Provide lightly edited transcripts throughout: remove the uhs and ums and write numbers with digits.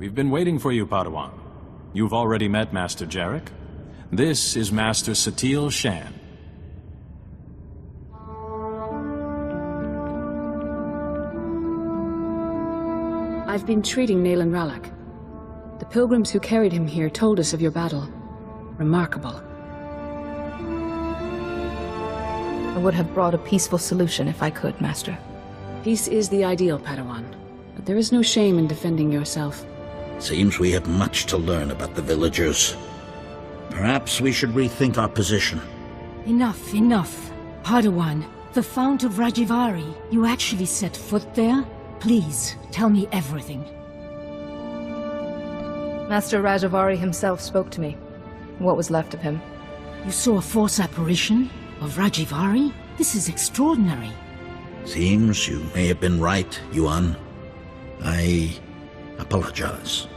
We've been waiting for you, Padawan. You've already met Master Jarek. This is Master SWTOR Shan. I've been treating Nayland Ralak. The pilgrims who carried him here told us of your battle. Remarkable. I would have brought a peaceful solution if I could, Master. Peace is the ideal, Padawan. But there is no shame in defending yourself. Seems we have much to learn about the villagers. Perhaps we should rethink our position. Enough, enough. Padawan, the Fount of Rajivari, you actually set foot there? Please, tell me everything. Master Rajivari himself spoke to me. What was left of him. You saw a force apparition of Rajivari? This is extraordinary. Seems you may have been right, Yuan. I apologize.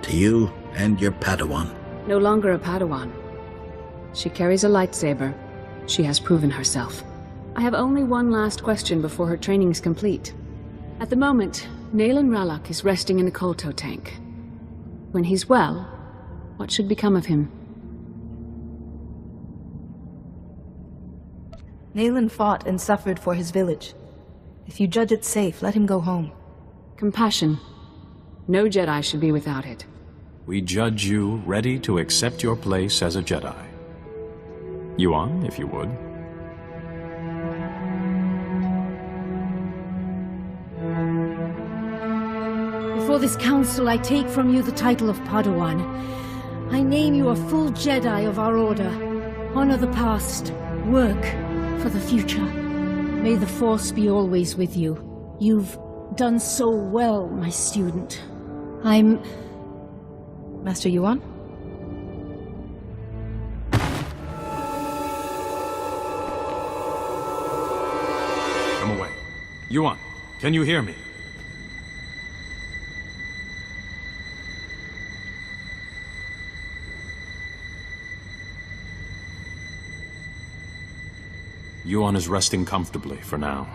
To you and your Padawan. No longer a Padawan. She carries a lightsaber. She has proven herself. I have only one last question before her training's complete. At the moment, Nayland Ralak is resting in a Kolto tank. When he's well, what should become of him? Nayland fought and suffered for his village. If you judge it safe, let him go home. Compassion. No Jedi should be without it. We judge you ready to accept your place as a Jedi. Yuan, if you would. Before this council, I take from you the title of Padawan. I name you a full Jedi of our order. Honor the past. Work for the future. May the Force be always with you. You've done so well, my student. I'm... Master Yuan? Come away. Yuan, can you hear me? Yuan is resting comfortably for now.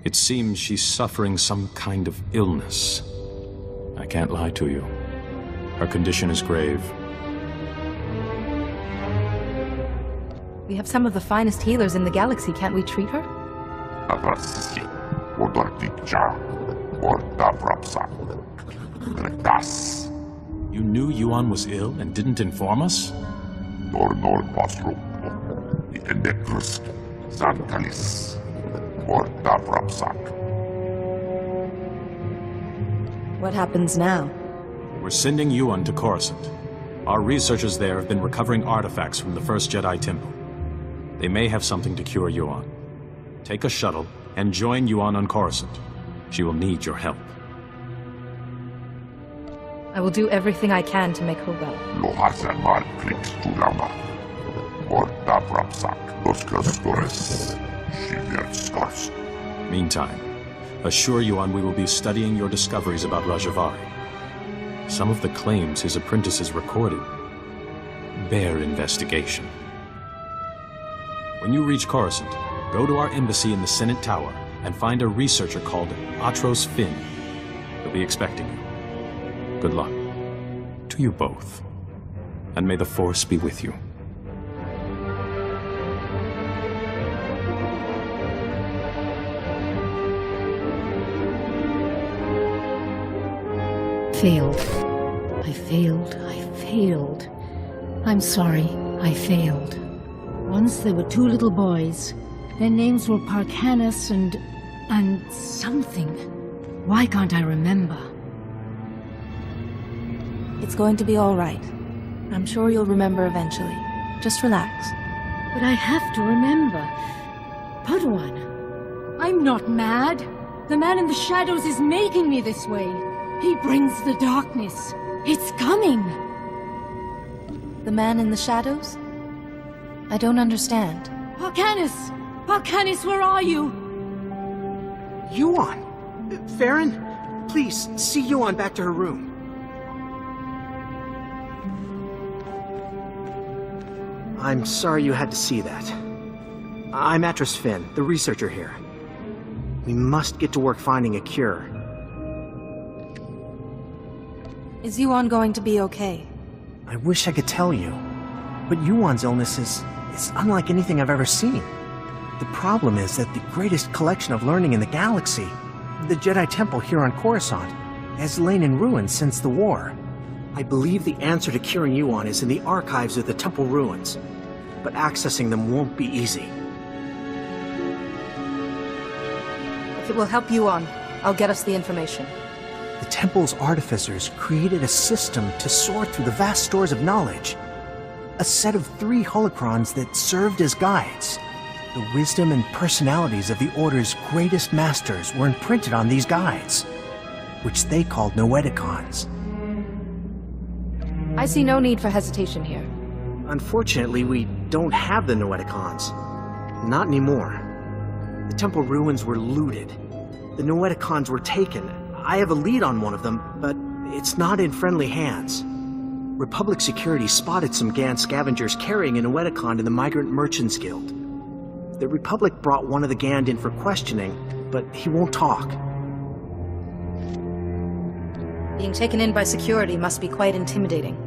It seems she's suffering some kind of illness. I can't lie to you. Her condition is grave. We have some of the finest healers in the galaxy. Can't we treat her? You knew Yuan was ill and didn't inform us? What happens now? We're sending Yuan to Coruscant. Our researchers there have been recovering artifacts from the first Jedi Temple. They may have something to cure Yuan. Take a shuttle and join Yuan on Coruscant. She will need your help. I will do everything I can to make her well. Meantime, assure Yuan we will be studying your discoveries about Rajivari. Some of the claims his apprentices recorded bear investigation. When you reach Coruscant, go to our embassy in the Senate Tower and find a researcher called Atros Finn. He'll be expecting you. Good luck. To you both. And may the Force be with you. Failed. I failed. I failed. I'm sorry. I failed. Once there were two little boys. Their names were Parkanis and something. Why can't I remember? It's going to be all right. I'm sure you'll remember eventually. Just relax. But I have to remember. Padawan, I'm not mad. The man in the shadows is making me this way. He brings the darkness. It's coming. The man in the shadows? I don't understand. Parkanis! Parkanis, where are you? Yuan! Farron, please, see Yuan back to her room. I'm sorry you had to see that. I'm Atros Finn, the researcher here. We must get to work finding a cure. Is Yuan going to be okay? I wish I could tell you, but Yuan's illness is unlike anything I've ever seen. The problem is that the greatest collection of learning in the galaxy, the Jedi Temple here on Coruscant, has lain in ruins since the war. I believe the answer to curing Yuan is in the archives of the temple ruins, but accessing them won't be easy. If it will help Yuan, I'll get us the information. The temple's artificers created a system to sort through the vast stores of knowledge. A set of 3 holocrons that served as guides. The wisdom and personalities of the Order's greatest masters were imprinted on these guides, which they called Noeticons. I see no need for hesitation here. Unfortunately, we don't have the Noeticons. Not anymore. The temple ruins were looted. The Noeticons were taken. I have a lead on one of them, but it's not in friendly hands. Republic security spotted some Gan scavengers carrying a Noeticon in the Migrant Merchants Guild. The Republic brought one of the Gand in for questioning, but he won't talk. Being taken in by security must be quite intimidating.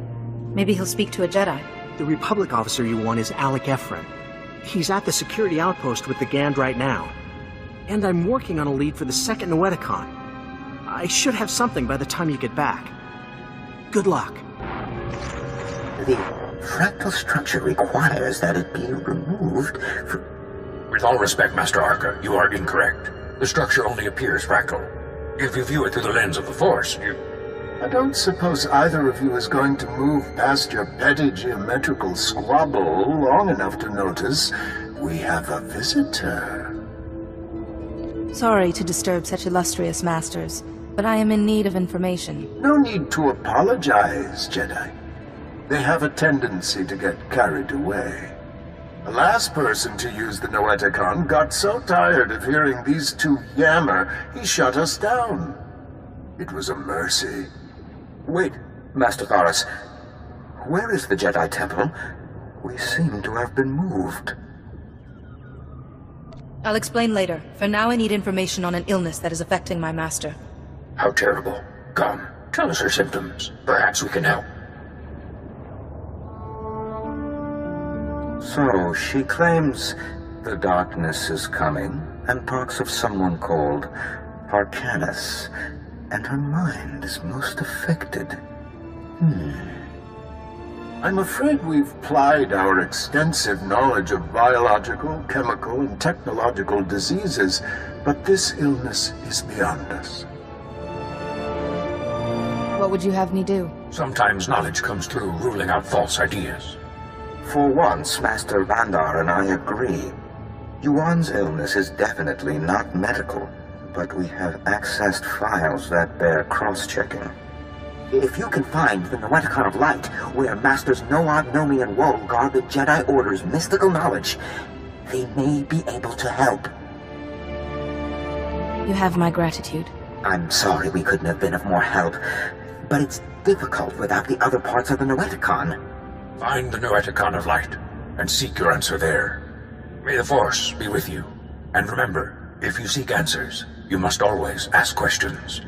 Maybe he'll speak to a Jedi. The Republic officer you want is Alec Efren. He's at the security outpost with the Gand right now. And I'm working on a lead for the second Noeticon. I should have something by the time you get back. Good luck. The fractal structure requires that it be removed from... With all respect, Master Arca, you are incorrect. The structure only appears fractal. If you view it through the lens of the Force, you... I don't suppose either of you is going to move past your petty geometrical squabble long enough to notice we have a visitor. Sorry to disturb such illustrious masters, but I am in need of information. No need to apologize, Jedi. They have a tendency to get carried away. The last person to use the Noeticon got so tired of hearing these two yammer, he shut us down. It was a mercy. Wait, Master Thoris. Where is the Jedi Temple? We seem to have been moved. I'll explain later. For now, I need information on an illness that is affecting my master. How terrible. Come, tell us her symptoms. Perhaps we can help. So, she claims the darkness is coming, and talks of someone called Harcanus, and her mind is most affected. I'm afraid we've plied our extensive knowledge of biological, chemical, and technological diseases, but this illness is beyond us. What would you have me do? Sometimes knowledge comes through ruling out false ideas. For once, Master Vandar and I agree. Yuan's illness is definitely not medical, but we have accessed files that bear cross-checking. If you can find the Noeticon of Light, where Masters Noad, Nomi, and Woe guard the Jedi Order's mystical knowledge, they may be able to help. You have my gratitude. I'm sorry we couldn't have been of more help, but it's difficult without the other parts of the Noeticon. Find the Noeticon of Light, and seek your answer there. May the Force be with you. And remember, if you seek answers, you must always ask questions.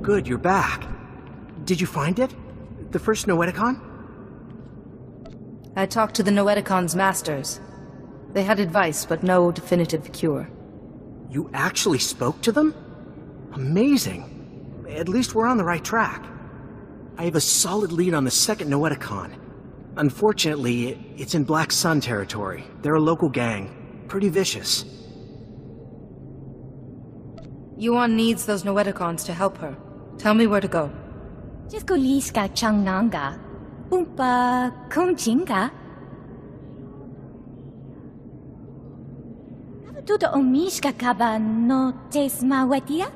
Good, you're back. Did you find it? The first Noeticon? I talked to the Noeticon's masters. They had advice, but no definitive cure. You actually spoke to them? Amazing. At least we're on the right track. I have a solid lead on the second Noeticon. Unfortunately, it's in Black Sun territory. They're a local gang. Pretty vicious. Yuan needs those Noeticons to help her. Tell me where to go. Jiskuliska changnanga. Pumpa kumchinga. Tudo omishka kaba no tesma wetia?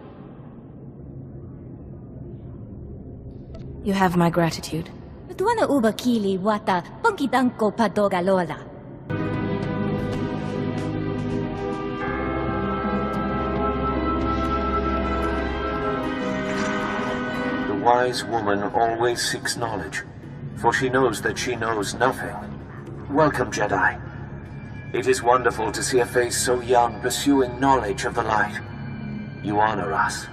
You have my gratitude. Tuana ubakili wata pongkitanko padoga lola. The wise woman always seeks knowledge, for she knows that she knows nothing. Welcome, Jedi. It is wonderful to see a face so young pursuing knowledge of the light. You honor us.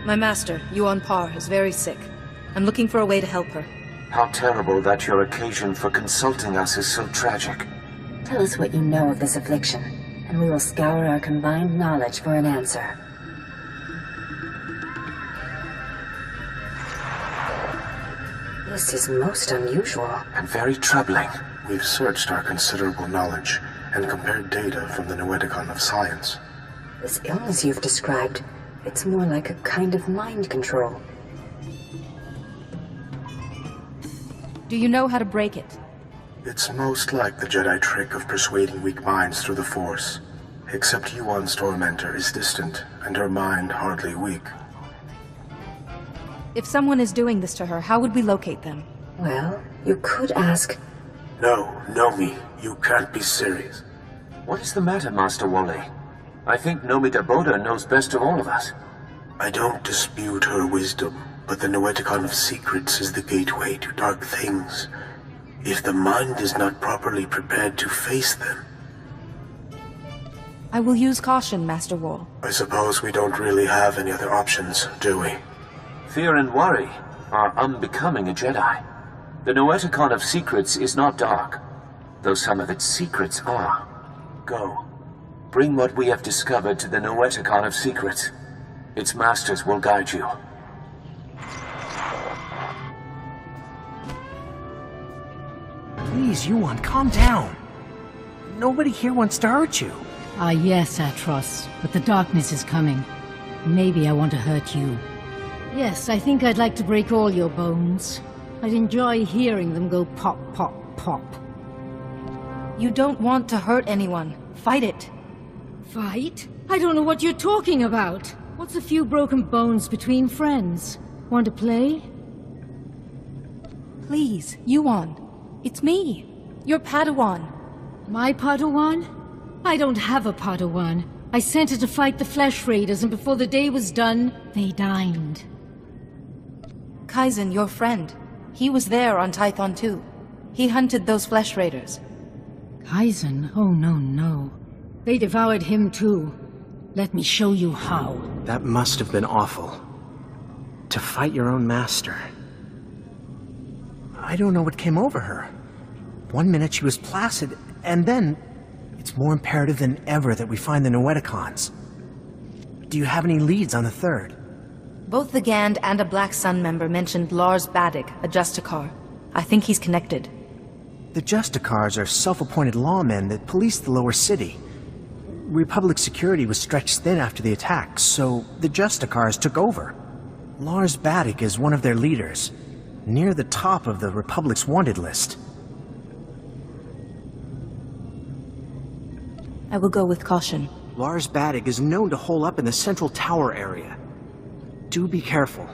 My master, Yuan Par, is very sick. I'm looking for a way to help her. How terrible that your occasion for consulting us is so tragic. Tell us what you know of this affliction, and we will scour our combined knowledge for an answer. This is most unusual. And very troubling. We've searched our considerable knowledge and compared data from the Noeticon of Science. This illness you've described, it's more like a kind of mind control. Do you know how to break it? It's most like the Jedi trick of persuading weak minds through the Force. Except Yuan's tormentor is distant, and her mind hardly weak. If someone is doing this to her, how would we locate them? Well, you could ask... No, Nomi, you can't be serious. What is the matter, Master Wally? I think Nomi Daboda knows best of all of us. I don't dispute her wisdom, but the Noeticon of Secrets is the gateway to dark things. If the mind is not properly prepared to face them... I will use caution, Master Wall. I suppose we don't really have any other options, do we? Fear and worry are unbecoming a Jedi. The Noeticon of Secrets is not dark, though some of its secrets are. Go. Bring what we have discovered to the Noeticon of Secrets. Its masters will guide you. Please, Yuan, calm down. Nobody here wants to hurt you. Ah yes, Atros, but the darkness is coming. Maybe I want to hurt you. Yes, I think I'd like to break all your bones. I'd enjoy hearing them go pop, pop, pop. You don't want to hurt anyone. Fight it. Fight? I don't know what you're talking about. What's a few broken bones between friends? Want to play? Please, Yuan. It's me, your Padawan. My Padawan? I don't have a Padawan. I sent her to fight the Flesh Raiders, and before the day was done, they dined. Kaizen, your friend. He was there on Tython too. He hunted those Flesh Raiders. Kaizen? Oh no. They devoured him too. Let me show you how. That must have been awful. To fight your own master. I don't know what came over her. One minute she was placid, and then... It's more imperative than ever that we find the Noeticons. Do you have any leads on the third? Both the Gand and a Black Sun member mentioned Lars Baddick, a Justicar. I think he's connected. The Justicars are self-appointed lawmen that police the lower city. Republic security was stretched thin after the attack, so the Justicars took over. Lars Baddick is one of their leaders, near the top of the Republic's wanted list. I will go with caution. Lars Baddick is known to hole up in the central tower area. Do be careful.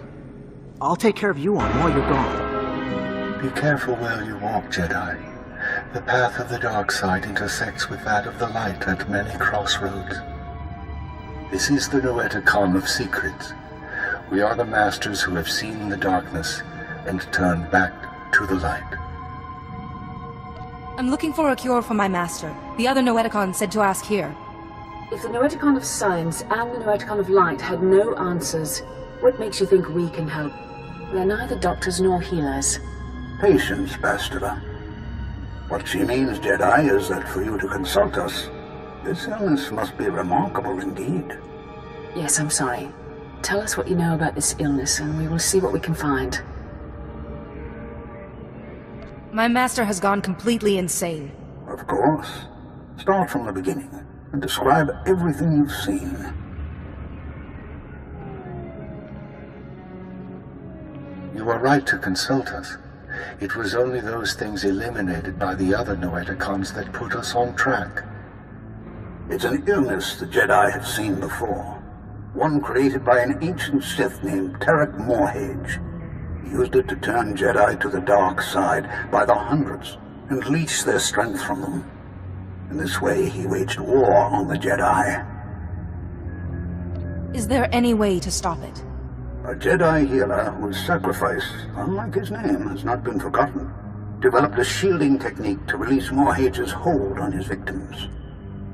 I'll take care of Yuan while you're gone. Be careful where you walk, Jedi. The path of the dark side intersects with that of the light at many crossroads. This is the Noeticon of Secrets. We are the masters who have seen the darkness and turned back to the light. I'm looking for a cure for my master. The other Noeticon said to ask here. If the Noeticon of Science and the Noeticon of Light had no answers, what makes you think we can help? We're neither doctors nor healers. Patience, Bastila. What she means, Jedi, is that for you to consult us, this illness must be remarkable indeed. Yes, I'm sorry. Tell us what you know about this illness, and we will see what we can find. My master has gone completely insane. Of course. Start from the beginning and describe everything you've seen. You are right to consult us. It was only those things eliminated by the other Noeticons that put us on track. It's an illness the Jedi have seen before. One created by an ancient Sith named Tarek Morhage. He used it to turn Jedi to the dark side by the hundreds and leech their strength from them. In this way, he waged war on the Jedi. Is there any way to stop it? A Jedi healer whose sacrifice, unlike his name, has not been forgotten. developed a shielding technique to release Morhage's hold on his victims.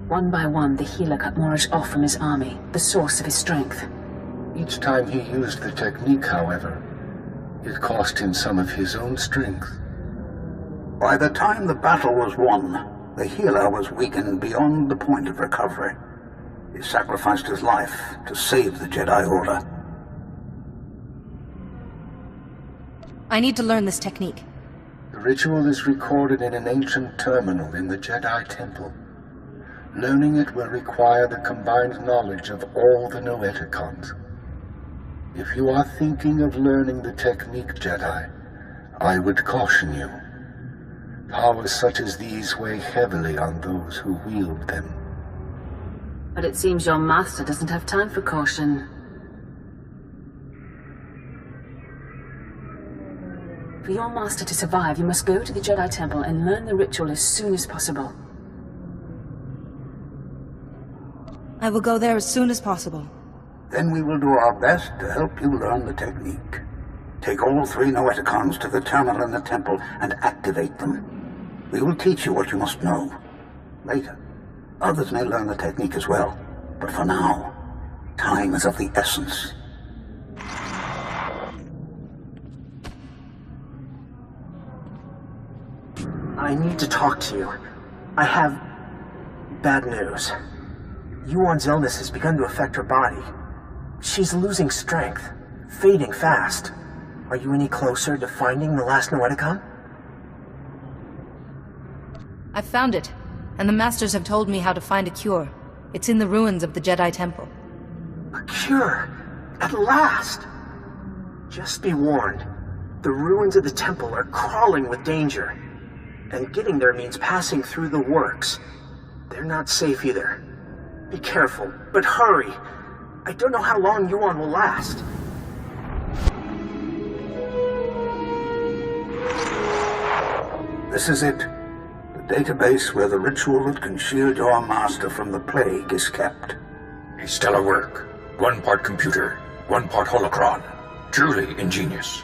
One by one, the healer cut Morhage off from his army, the source of his strength. Each time he used the technique, however, it cost him some of his own strength. By the time the battle was won, the healer was weakened beyond the point of recovery. He sacrificed his life to save the Jedi Order. I need to learn this technique. The ritual is recorded in an ancient terminal in the Jedi Temple. Learning it will require the combined knowledge of all the Noeticons. If you are thinking of learning the technique, Jedi, I would caution you. Powers such as these weigh heavily on those who wield them. But it seems your master doesn't have time for caution. For your master to survive, you must go to the Jedi Temple and learn the ritual as soon as possible. I will go there as soon as possible. Then we will do our best to help you learn the technique. Take all 3 Noeticons to the terminal in the temple and activate them. We will teach you what you must know. Later, others may learn the technique as well. But for now, time is of the essence. I need to talk to you. I have bad news. Yuan's illness has begun to affect her body. She's losing strength, fading fast. Are you any closer to finding the last Noeticon? I've found it, and the Masters have told me how to find a cure. It's in the ruins of the Jedi Temple. A cure! At last! Just be warned. The ruins of the temple are crawling with danger. And getting there means passing through the works. They're not safe either. Be careful, but hurry. I don't know how long Yuan will last. This is it. The database where the ritual that can shield your master from the plague is kept. A stellar work. 1 part computer, 1 part holocron. Truly ingenious.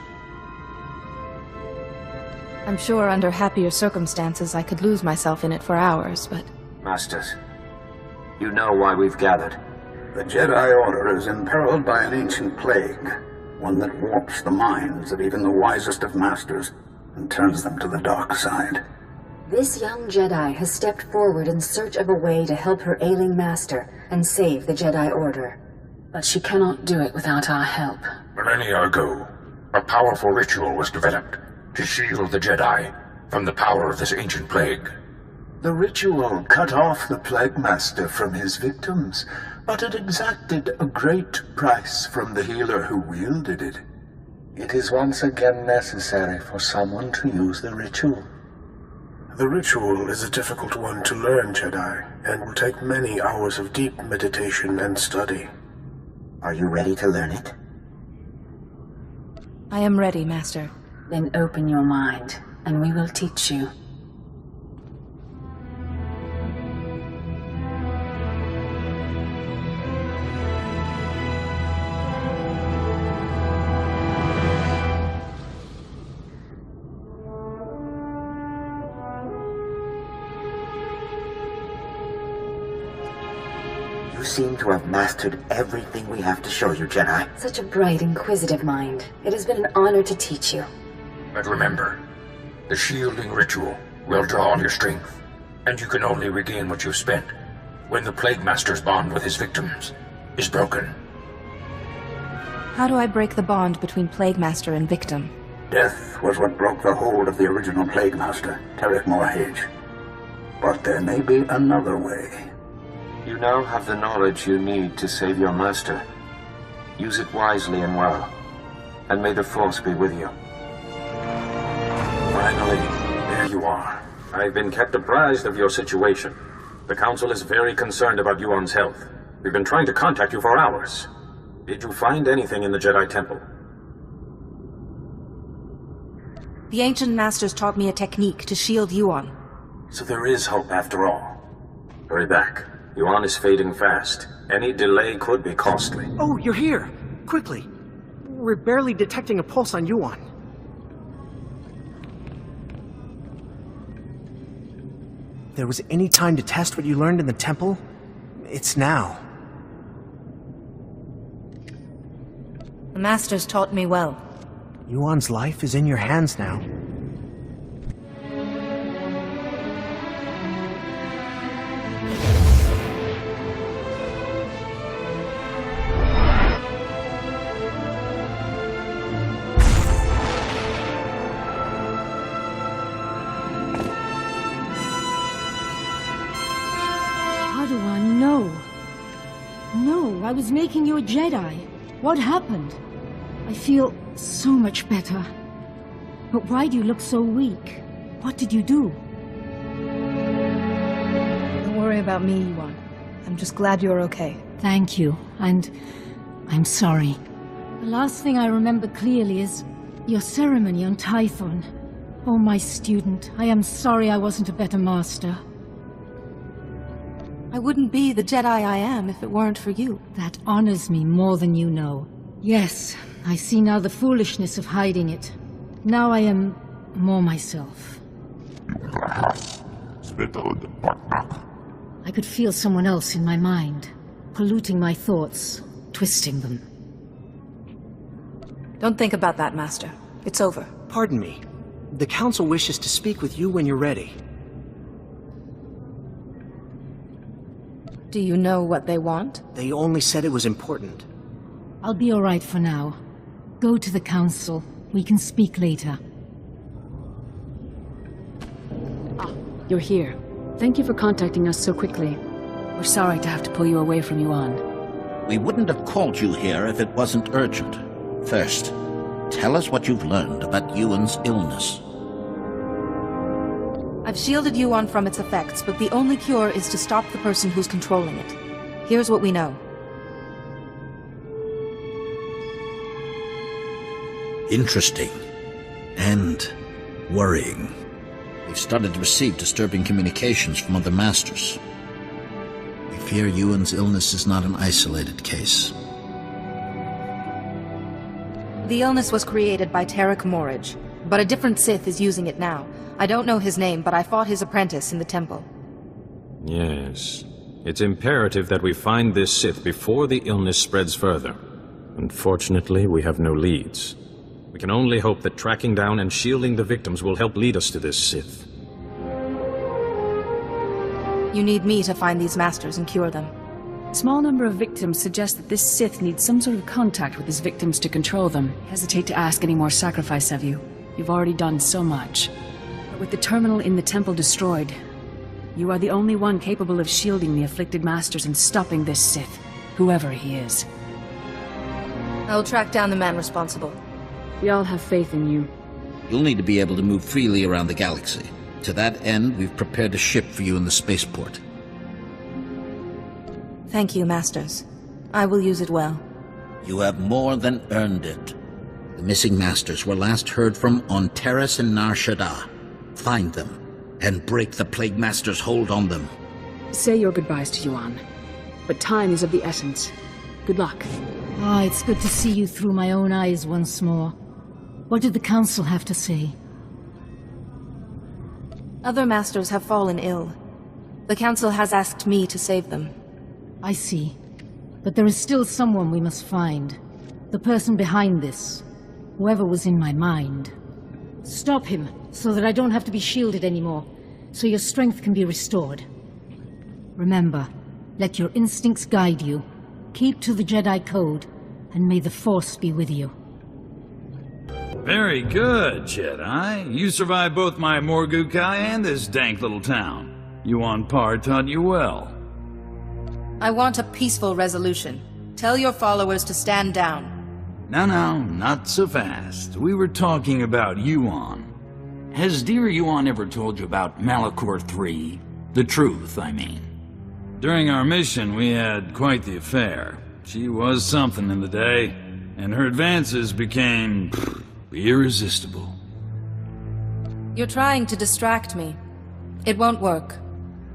I'm sure under happier circumstances I could lose myself in it for hours, but... Masters, you know why we've gathered. The Jedi Order is imperiled by an ancient plague, one that warps the minds of even the wisest of masters and turns them to the dark side. This young Jedi has stepped forward in search of a way to help her ailing master and save the Jedi Order. But she cannot do it without our help. Millennia ago, a powerful ritual was developed to shield the Jedi from the power of this ancient plague. The ritual cut off the Plague Master from his victims, but it exacted a great price from the healer who wielded it. It is once again necessary for someone to use the ritual. The ritual is a difficult one to learn, Jedi, and will take many hours of deep meditation and study. Are you ready to learn it? I am ready, Master. Then open your mind, and we will teach you. You seem to have mastered everything we have to show you, Jedi. Such a bright, inquisitive mind. It has been an honor to teach you. But remember, the shielding ritual will draw on your strength, and you can only regain what you've spent when the Plague Master's bond with his victims is broken. How do I break the bond between Plague Master and victim? Death was what broke the hold of the original Plague Master, Tarek Morhage. But there may be another way. You now have the knowledge you need to save your master. Use it wisely and well, and may the Force be with you. Finally, there you are. I've been kept apprised of your situation. The Council is very concerned about Yuan's health. We've been trying to contact you for hours. Did you find anything in the Jedi Temple? The Ancient Masters taught me a technique to shield Yuan. So there is hope after all. Hurry back. Yuan is fading fast. Any delay could be costly. Oh, you're here! Quickly! We're barely detecting a pulse on Yuan. If there was any time to test what you learned in the temple, it's now. The Masters taught me well. Yuan's life is in your hands now. Padawan, no. No, I was making you a Jedi. What happened? I feel so much better. But why do you look so weak? What did you do? Don't worry about me, Yuan. I'm just glad you're okay. Thank you, and I'm sorry. The last thing I remember clearly is your ceremony on Tython. Oh, my student, I am sorry I wasn't a better master. I wouldn't be the Jedi I am if it weren't for you. That honors me more than you know. Yes, I see now the foolishness of hiding it. Now I am more myself. I could feel someone else in my mind, polluting my thoughts, twisting them. Don't think about that, Master. It's over. Pardon me. The Council wishes to speak with you when you're ready. Do you know what they want? They only said it was important. I'll be all right for now. Go to the Council. We can speak later. You're here. Thank you for contacting us so quickly. We're sorry to have to pull you away from Yuan. We wouldn't have called you here if it wasn't urgent. First, tell us what you've learned about Yuan's illness. I've shielded Yuan from its effects, but the only cure is to stop the person who's controlling it. Here's what we know. Interesting. And worrying. We've started to receive disturbing communications from other masters. We fear Yuan's illness is not an isolated case. The illness was created by Tarek Morridge, but a different Sith is using it now. I don't know his name, but I fought his apprentice in the temple. Yes. It's imperative that we find this Sith before the illness spreads further. Unfortunately, we have no leads. We can only hope that tracking down and shielding the victims will help lead us to this Sith. You need me to find these masters and cure them. A small number of victims suggest that this Sith needs some sort of contact with his victims to control them. I hesitate to ask any more sacrifice of you. You've already done so much. But with the terminal in the temple destroyed, you are the only one capable of shielding the afflicted masters and stopping this Sith, whoever he is. I'll track down the man responsible. We all have faith in you. You'll need to be able to move freely around the galaxy. To that end, we've prepared a ship for you in the spaceport. Thank you, Masters. I will use it well. You have more than earned it. The missing masters were last heard from on Terrace and Nar Shaddaa. Find them, and break the Plague Master's hold on them. Say your goodbyes to Yuan. But time is of the essence. Good luck. Ah, it's good to see you through my own eyes once more. What did the Council have to say? Other masters have fallen ill. The Council has asked me to save them. I see. But there is still someone we must find. The person behind this. Whoever was in my mind. Stop him, so that I don't have to be shielded anymore. So your strength can be restored. Remember, let your instincts guide you. Keep to the Jedi Code, and may the Force be with you. Very good, Jedi. You survived both my Morgukai and this dank little town. Yuan Par taught you well. I want a peaceful resolution. Tell your followers to stand down. No, not so fast. We were talking about Yuan. Has dear Yuan ever told you about Malachor III? The truth, I mean. During our mission, we had quite the affair. She was something in the day, and her advances became irresistible. You're trying to distract me. It won't work.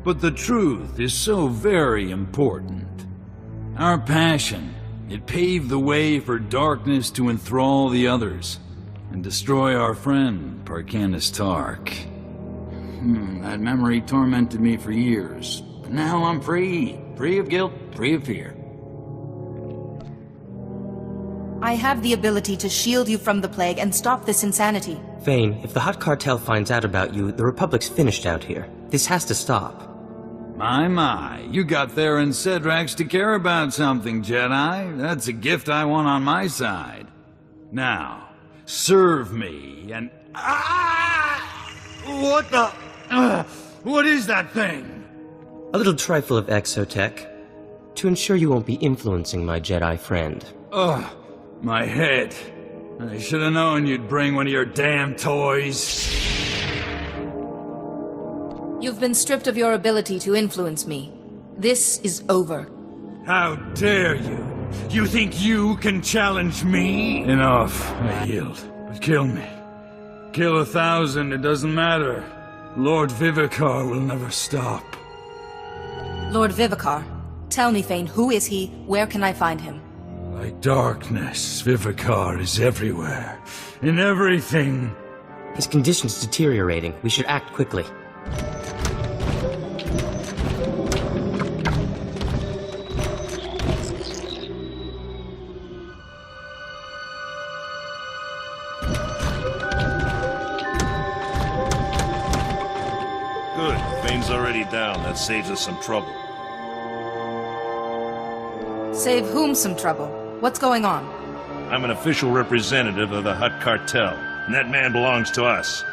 But the truth is so very important. Our passion, it paved the way for darkness to enthrall the others, and destroy our friend, Parkanis Tark. That memory tormented me for years. But now I'm free. Free of guilt, free of fear. I have the ability to shield you from the plague and stop this insanity. Vane, if the Hutt Cartel finds out about you, the Republic's finished out here. This has to stop. My, you got Theron Cedrax to care about something, Jedi. That's a gift I want on my side. Now, serve me and... What the... what is that thing? A little trifle of exotech, to ensure you won't be influencing my Jedi friend. Ugh, my head. I should have known you'd bring one of your damn toys. You've been stripped of your ability to influence me. This is over. How dare you? You think you can challenge me? Enough. I yield. But kill me. Kill 1,000, it doesn't matter. Lord Vivicar will never stop. Lord Vivicar, tell me, Fane, who is he? Where can I find him? Like darkness, Vivicar is everywhere. In everything. His condition's deteriorating. We should act quickly. Good. Vane's already down. That saves us some trouble. Save whom some trouble? What's going on? I'm an official representative of the Hutt Cartel, and that man belongs to us.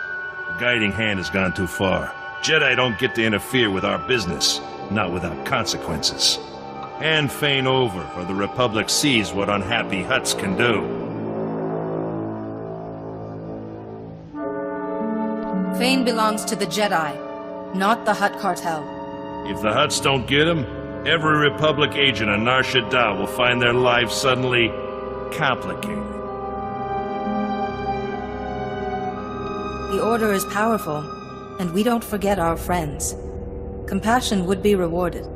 The guiding hand has gone too far. Jedi don't get to interfere with our business, not without consequences. Hand Fane over, or the Republic sees what unhappy Hutts can do. Fane belongs to the Jedi, not the Hutt Cartel. If the Hutts don't get him, every Republic agent on Nar Shaddaa will find their lives suddenly complicated. The Order is powerful, and we don't forget our friends. Compassion would be rewarded.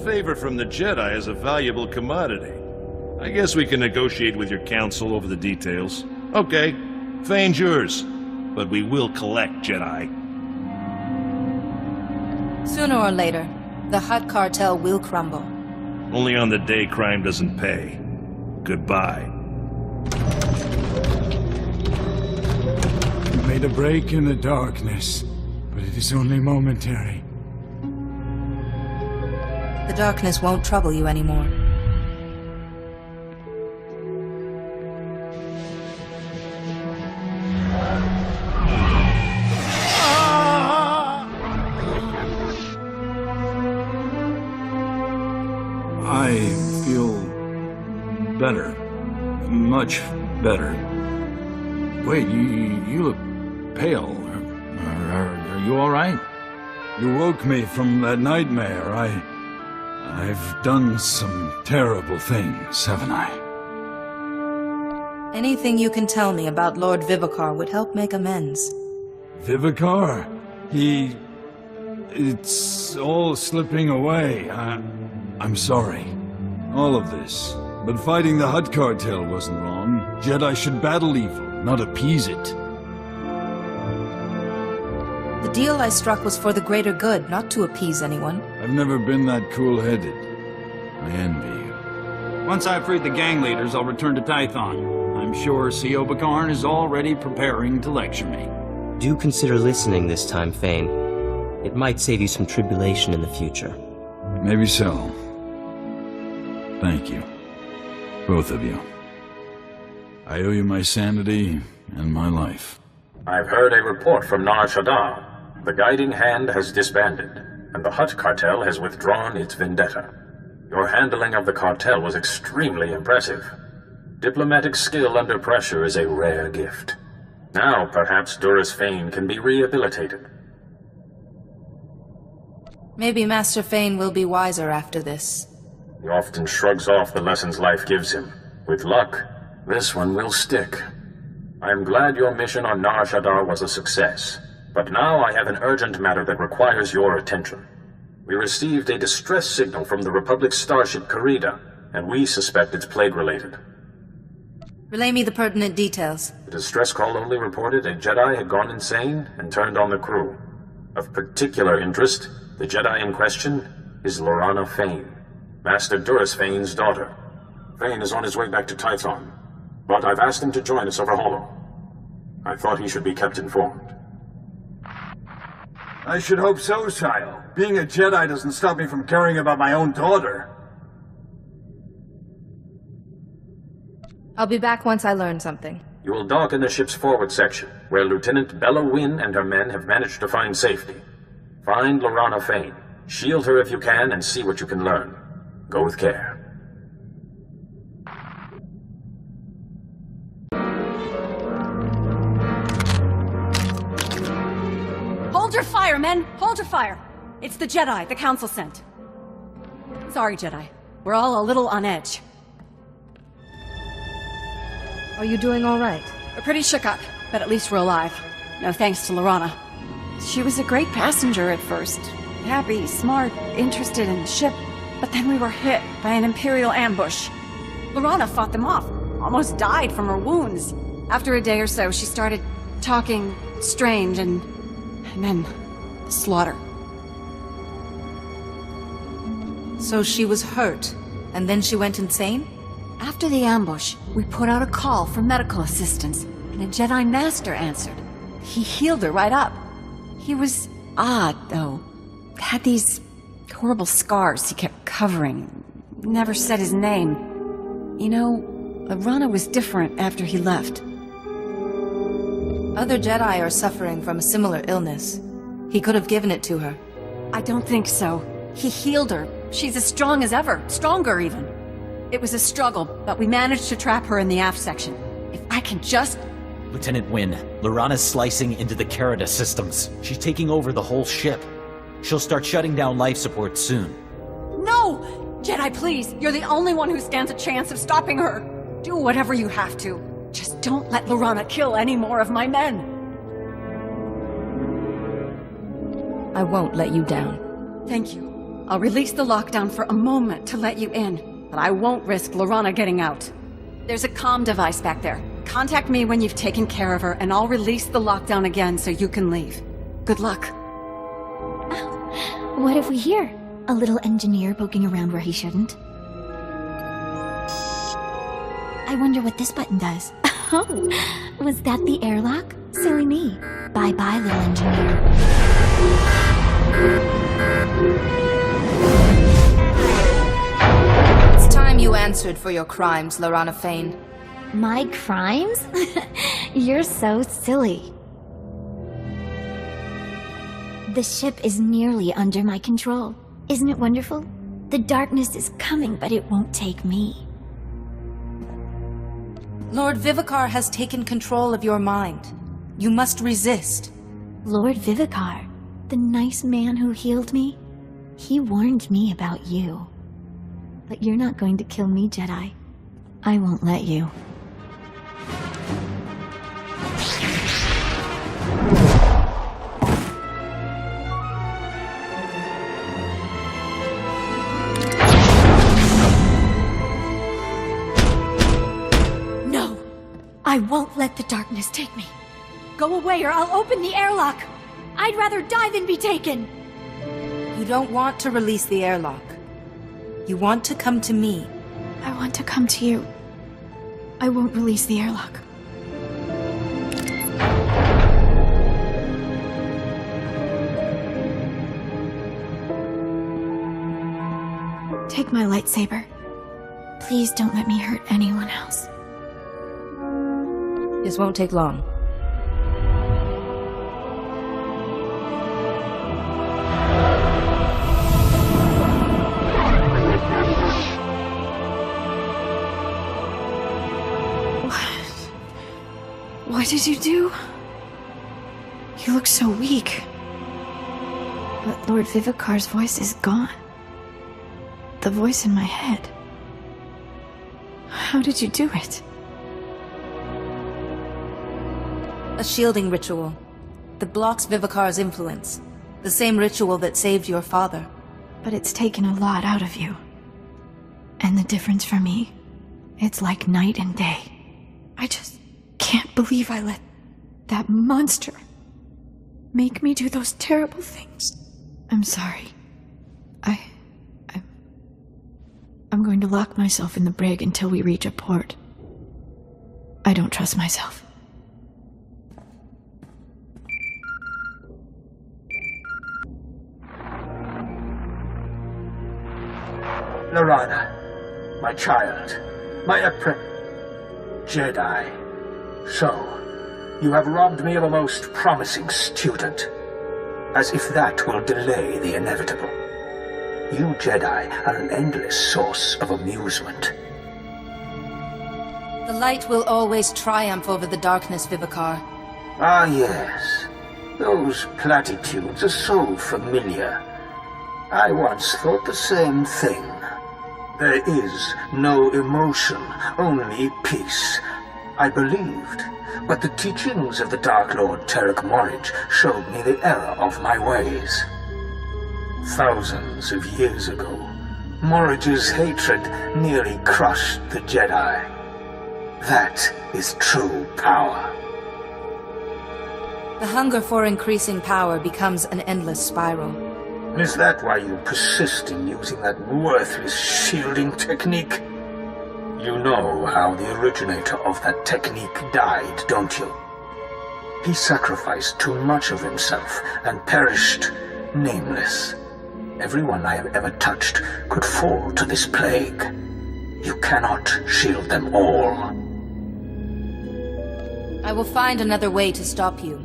Favor from the Jedi is a valuable commodity. I guess we can negotiate with your council over the details. Okay, Fane's yours, but we will collect, Jedi. Sooner or later, the Hutt Cartel will crumble. Only on the day crime doesn't pay. Goodbye. You made a break in the darkness, but it is only momentary. The darkness won't trouble you anymore. I feel better. Much better. Wait, you look pale. Are you all right? You woke me from that nightmare. I've done some terrible things, haven't I? Anything you can tell me about Lord Vivicar would help make amends. Vivicar? It's all slipping away. I'm sorry. All of this. But fighting the Hutt Cartel wasn't wrong. Jedi should battle evil, not appease it. The deal I struck was for the greater good, not to appease anyone. I've never been that cool-headed. I envy you. Once I've freed the gang leaders, I'll return to Tython. I'm sure C.O. Bakarn is already preparing to lecture me. Do consider listening this time, Fane. It might save you some tribulation in the future. Maybe so. Thank you. Both of you. I owe you my sanity and my life. I've heard a report from Nar Shaddaa. The Guiding Hand has disbanded, and the Hutt Cartel has withdrawn its vendetta. Your handling of the cartel was extremely impressive. Diplomatic skill under pressure is a rare gift. Now, perhaps Duras Fane can be rehabilitated. Maybe Master Fane will be wiser after this. He often shrugs off the lessons life gives him. With luck, this one will stick. I'm glad your mission on Nar Shaddaa was a success, but now I have an urgent matter that requires your attention. We received a distress signal from the Republic starship Karida, and we suspect it's plague-related. Relay me the pertinent details. The distress call only reported a Jedi had gone insane and turned on the crew. Of particular interest, the Jedi in question is Lorana Fane, Master Duras Fane's daughter. Fane is on his way back to Tython, but I've asked him to join us over Holo. I thought he should be kept informed. I should hope so, Sile. Being a Jedi doesn't stop me from caring about my own daughter. I'll be back once I learn something. You will dock in the ship's forward section, where Lieutenant Bella Wynn and her men have managed to find safety. Find Lorana Fane. Shield her if you can, and see what you can learn. Go with care. Hold your fire, men! Hold your fire! It's the Jedi the Council sent. Sorry, Jedi. We're all a little on edge. Are you doing all right? We're pretty shook up, but at least we're alive. No thanks to Lorana. She was a great passenger at first. Happy, smart, interested in the ship. But then we were hit by an Imperial ambush. Lorana fought them off. Almost died from her wounds. After a day or so, she started talking strange and then slaughter. So she was hurt, and then she went insane? After the ambush, we put out a call for medical assistance, and a Jedi Master answered. He healed her right up. He was odd, though. Had these horrible scars he kept covering. Never said his name. You know, Lorana was different after he left. Other Jedi are suffering from a similar illness. He could have given it to her. I don't think so. He healed her. She's as strong as ever. Stronger, even. It was a struggle, but we managed to trap her in the aft section. If I can just... Lieutenant Wynn, Lorana's slicing into the Carida systems. She's taking over the whole ship. She'll start shutting down life support soon. No! Jedi, please! You're the only one who stands a chance of stopping her! Do whatever you have to. Just don't let Lorana kill any more of my men! I won't let you down. Thank you. I'll release the lockdown for a moment to let you in, but I won't risk Lorana getting out. There's a comm device back there. Contact me when you've taken care of her, and I'll release the lockdown again so you can leave. Good luck. What have we here? A little engineer poking around where he shouldn't. I wonder what this button does. Oh, was that the airlock? Silly me. Bye-bye, little engineer. It's time you answered for your crimes, Lorana Fane. My crimes? You're so silly. The ship is nearly under my control. Isn't it wonderful? The darkness is coming, but it won't take me. Lord Vivicar has taken control of your mind. You must resist. Lord Vivicar, the nice man who healed me, he warned me about you. But you're not going to kill me, Jedi. I won't let you. I won't let the darkness take me. Go away or I'll open the airlock! I'd rather die than be taken! You don't want to release the airlock. You want to come to me. I want to come to you. I won't release the airlock. Take my lightsaber. Please don't let me hurt anyone else. This won't take long. What did you do? You look so weak. But Lord Vivicar's voice is gone. The voice in my head. How did you do it? A shielding ritual that blocks Vivicar's influence. The same ritual that saved your father. But it's taken a lot out of you. And the difference for me, it's like night and day. I just can't believe I let that monster make me do those terrible things. I'm sorry. I'm going to lock myself in the brig until we reach a port. I don't trust myself. Lorana, my child, my Jedi. So, you have robbed me of a most promising student. As if that will delay the inevitable. You Jedi are an endless source of amusement. The light will always triumph over the darkness, Vivicar. Ah, yes. Those platitudes are so familiar. I once thought the same thing. There is no emotion, only peace. I believed, but the teachings of the Dark Lord Tarek Morridge showed me the error of my ways. Thousands of years ago, Morridge's hatred nearly crushed the Jedi. That is true power. The hunger for increasing power becomes an endless spiral. Is that why you persist in using that worthless shielding technique? You know how the originator of that technique died, don't you? He sacrificed too much of himself and perished nameless. Everyone I have ever touched could fall to this plague. You cannot shield them all. I will find another way to stop you.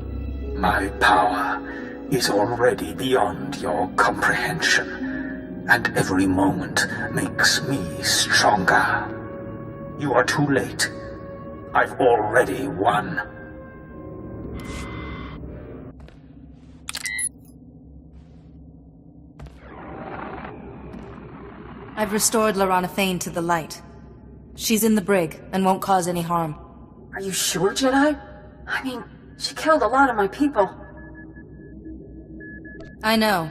My power is already beyond your comprehension, and every moment makes me stronger. You are too late. I've already won. I've restored Lorana Thane to the light. She's in the brig and won't cause any harm. Are you sure, Jedi? I mean, she killed a lot of my people. I know.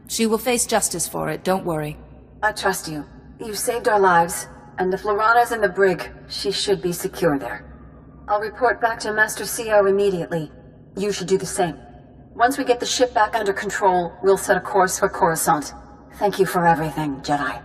She will face justice for it, don't worry. I trust you. You saved our lives, and if Lorana's in the brig, she should be secure there. I'll report back to Master CO immediately. You should do the same. Once we get the ship back under control, we'll set a course for Coruscant. Thank you for everything, Jedi.